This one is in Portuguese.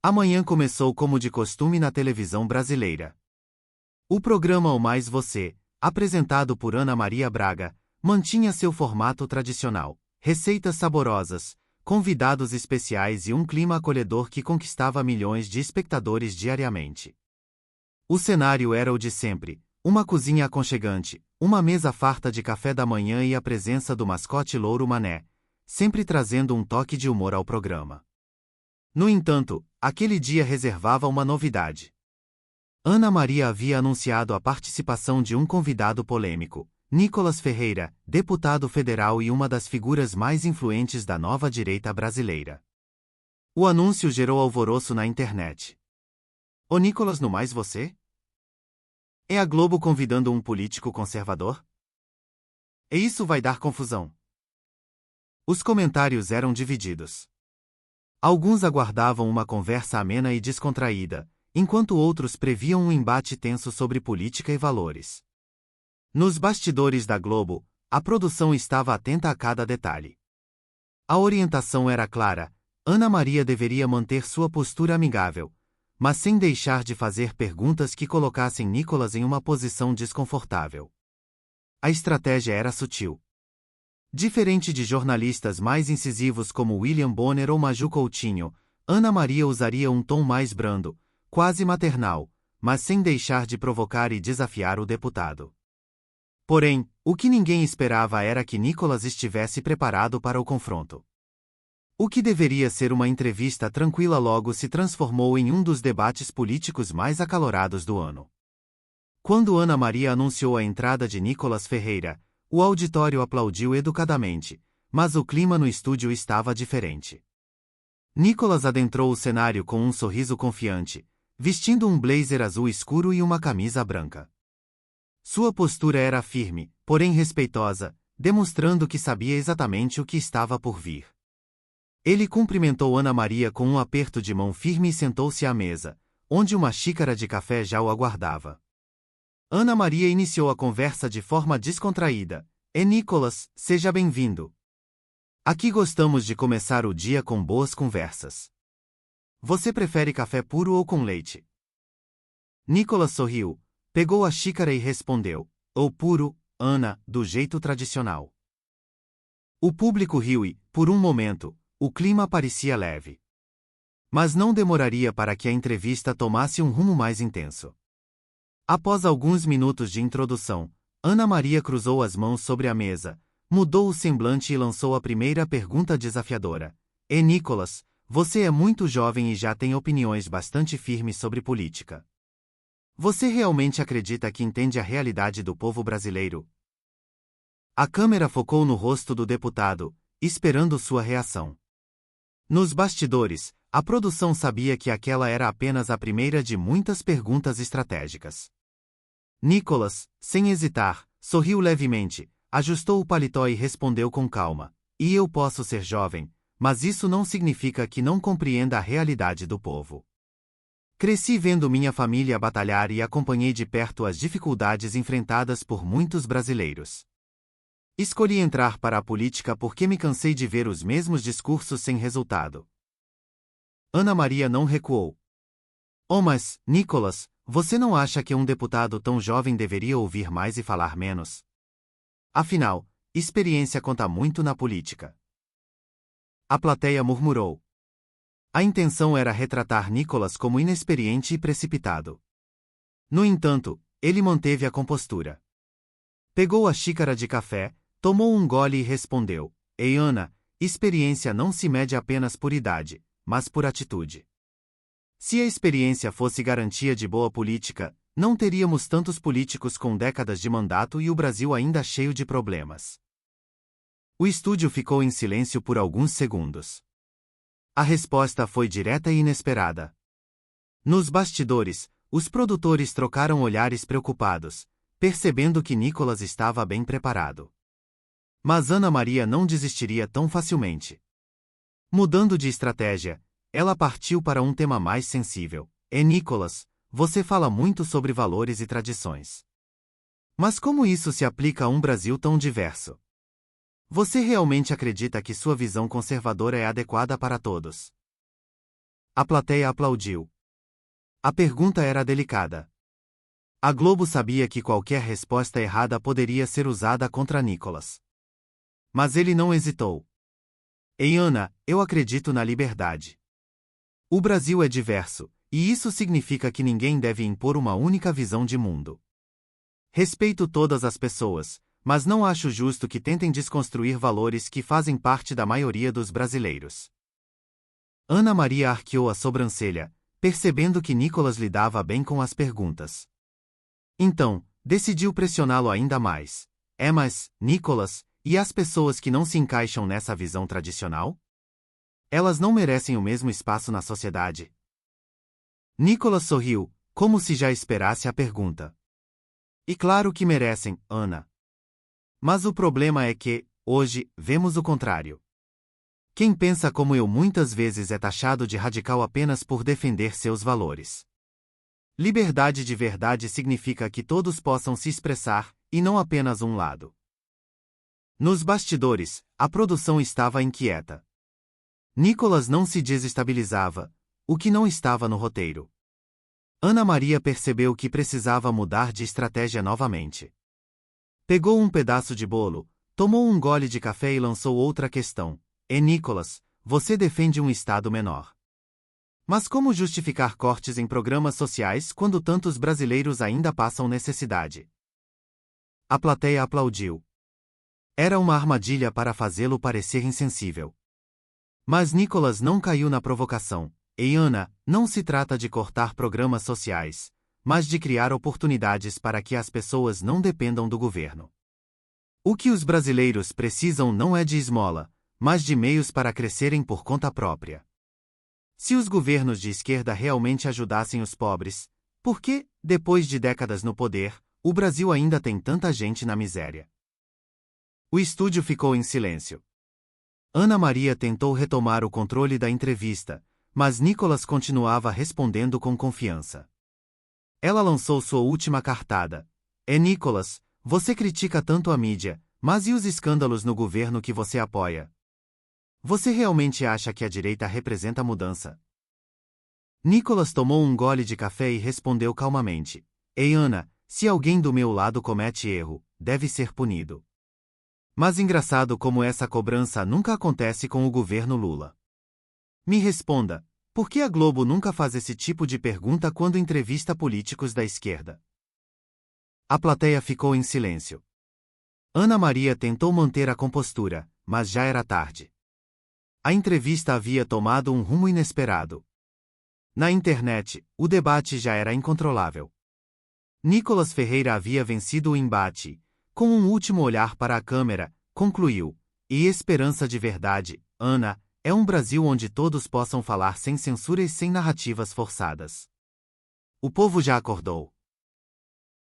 Amanhã começou como de costume na televisão brasileira. O programa O Mais Você, apresentado por Ana Maria Braga, mantinha seu formato tradicional: receitas saborosas, convidados especiais e um clima acolhedor que conquistava milhões de espectadores diariamente. O cenário era o de sempre: uma cozinha aconchegante, uma mesa farta de café da manhã e a presença do mascote Louro Mané, sempre trazendo um toque de humor ao programa. No entanto, aquele dia reservava uma novidade. Ana Maria havia anunciado a participação de um convidado polêmico, Nicolas Ferreira, deputado federal e uma das figuras mais influentes da nova direita brasileira. O anúncio gerou alvoroço na internet. O Nicolas no Mais Você? É a Globo convidando um político conservador? E isso vai dar confusão. Os comentários eram divididos. Alguns aguardavam uma conversa amena e descontraída, enquanto outros previam um embate tenso sobre política e valores. Nos bastidores da Globo, a produção estava atenta a cada detalhe. A orientação era clara: Ana Maria deveria manter sua postura amigável, mas sem deixar de fazer perguntas que colocassem Nicolas em uma posição desconfortável. A estratégia era sutil. Diferente de jornalistas mais incisivos como William Bonner ou Maju Coutinho, Ana Maria usaria um tom mais brando, quase maternal, mas sem deixar de provocar e desafiar o deputado. Porém, o que ninguém esperava era que Nicolas estivesse preparado para o confronto. O que deveria ser uma entrevista tranquila logo se transformou em um dos debates políticos mais acalorados do ano. Quando Ana Maria anunciou a entrada de Nicolas Ferreira, o auditório aplaudiu educadamente, mas o clima no estúdio estava diferente. Nicolas adentrou o cenário com um sorriso confiante, vestindo um blazer azul escuro e uma camisa branca. Sua postura era firme, porém respeitosa, demonstrando que sabia exatamente o que estava por vir. Ele cumprimentou Ana Maria com um aperto de mão firme e sentou-se à mesa, onde uma xícara de café já o aguardava. Ana Maria iniciou a conversa de forma descontraída: "E Nicolas, seja bem-vindo. Aqui gostamos de começar o dia com boas conversas. Você prefere café puro ou com leite?" Nicolas sorriu, pegou a xícara e respondeu: "O puro, Ana, do jeito tradicional." O público riu e, por um momento, o clima parecia leve. Mas não demoraria para que a entrevista tomasse um rumo mais intenso. Após alguns minutos de introdução, Ana Maria cruzou as mãos sobre a mesa, mudou o semblante e lançou a primeira pergunta desafiadora: "E Nicolas, você é muito jovem e já tem opiniões bastante firmes sobre política. Você realmente acredita que entende a realidade do povo brasileiro?" A câmera focou no rosto do deputado, esperando sua reação. Nos bastidores, a produção sabia que aquela era apenas a primeira de muitas perguntas estratégicas. Nicolas, sem hesitar, sorriu levemente, ajustou o paletó e respondeu com calma: "E eu posso ser jovem, mas isso não significa que não compreenda a realidade do povo. Cresci vendo minha família batalhar e acompanhei de perto as dificuldades enfrentadas por muitos brasileiros. Escolhi entrar para a política porque me cansei de ver os mesmos discursos sem resultado." Ana Maria não recuou. "Oh, mas, Nicolas, você não acha que um deputado tão jovem deveria ouvir mais e falar menos? Afinal, experiência conta muito na política." A plateia murmurou. A intenção era retratar Nicolas como inexperiente e precipitado. No entanto, ele manteve a compostura. Pegou a xícara de café, tomou um gole e respondeu: "Ei, Ana, experiência não se mede apenas por idade, mas por atitude. Se a experiência fosse garantia de boa política, não teríamos tantos políticos com décadas de mandato e o Brasil ainda cheio de problemas." O estúdio ficou em silêncio por alguns segundos. A resposta foi direta e inesperada. Nos bastidores, os produtores trocaram olhares preocupados, percebendo que Nicolas estava bem preparado. Mas Ana Maria não desistiria tão facilmente. Mudando de estratégia, ela partiu para um tema mais sensível: "E Nicolas, você fala muito sobre valores e tradições. Mas como isso se aplica a um Brasil tão diverso? Você realmente acredita que sua visão conservadora é adequada para todos?" A plateia aplaudiu. A pergunta era delicada. A Globo sabia que qualquer resposta errada poderia ser usada contra Nicolas. Mas ele não hesitou. Ei, Ana, eu acredito na liberdade. O Brasil é diverso, e isso significa que ninguém deve impor uma única visão de mundo. Respeito todas as pessoas, mas não acho justo que tentem desconstruir valores que fazem parte da maioria dos brasileiros. Ana Maria arqueou a sobrancelha, percebendo que Nicolas lidava bem com as perguntas. Então, decidiu pressioná-lo ainda mais. Mas, Nicolas, e as pessoas que não se encaixam nessa visão tradicional? Elas não merecem o mesmo espaço na sociedade? Nicolas sorriu, como se já esperasse a pergunta. E claro que merecem, Ana. Mas o problema é que, hoje, vemos o contrário. Quem pensa como eu muitas vezes é taxado de radical apenas por defender seus valores. Liberdade de verdade significa que todos possam se expressar, e não apenas um lado. Nos bastidores, a produção estava inquieta. Nicolas não se desestabilizava, o que não estava no roteiro. Ana Maria percebeu que precisava mudar de estratégia novamente. Pegou um pedaço de bolo, tomou um gole de café e lançou outra questão. Nicolas, você defende um Estado menor. Mas como justificar cortes em programas sociais quando tantos brasileiros ainda passam necessidade? A plateia aplaudiu. Era uma armadilha para fazê-lo parecer insensível. Mas Nicolas não caiu na provocação. Ei, Ana, não se trata de cortar programas sociais, mas de criar oportunidades para que as pessoas não dependam do governo. O que os brasileiros precisam não é de esmola, mas de meios para crescerem por conta própria. Se os governos de esquerda realmente ajudassem os pobres, por que, depois de décadas no poder, o Brasil ainda tem tanta gente na miséria? O estúdio ficou em silêncio. Ana Maria tentou retomar o controle da entrevista, mas Nicolas continuava respondendo com confiança. Ela lançou sua última cartada. Nicolas, você critica tanto a mídia, mas e os escândalos no governo que você apoia? Você realmente acha que a direita representa mudança? Nicolas tomou um gole de café e respondeu calmamente. Ei, Ana, se alguém do meu lado comete erro, deve ser punido. Mas engraçado como essa cobrança nunca acontece com o governo Lula. Me responda, por que a Globo nunca faz esse tipo de pergunta quando entrevista políticos da esquerda? A plateia ficou em silêncio. Ana Maria tentou manter a compostura, mas já era tarde. A entrevista havia tomado um rumo inesperado. Na internet, o debate já era incontrolável. Nicolas Ferreira havia vencido o embate. Com um último olhar para a câmera, concluiu. E esperança de verdade, Ana, é um Brasil onde todos possam falar sem censura e sem narrativas forçadas. O povo já acordou.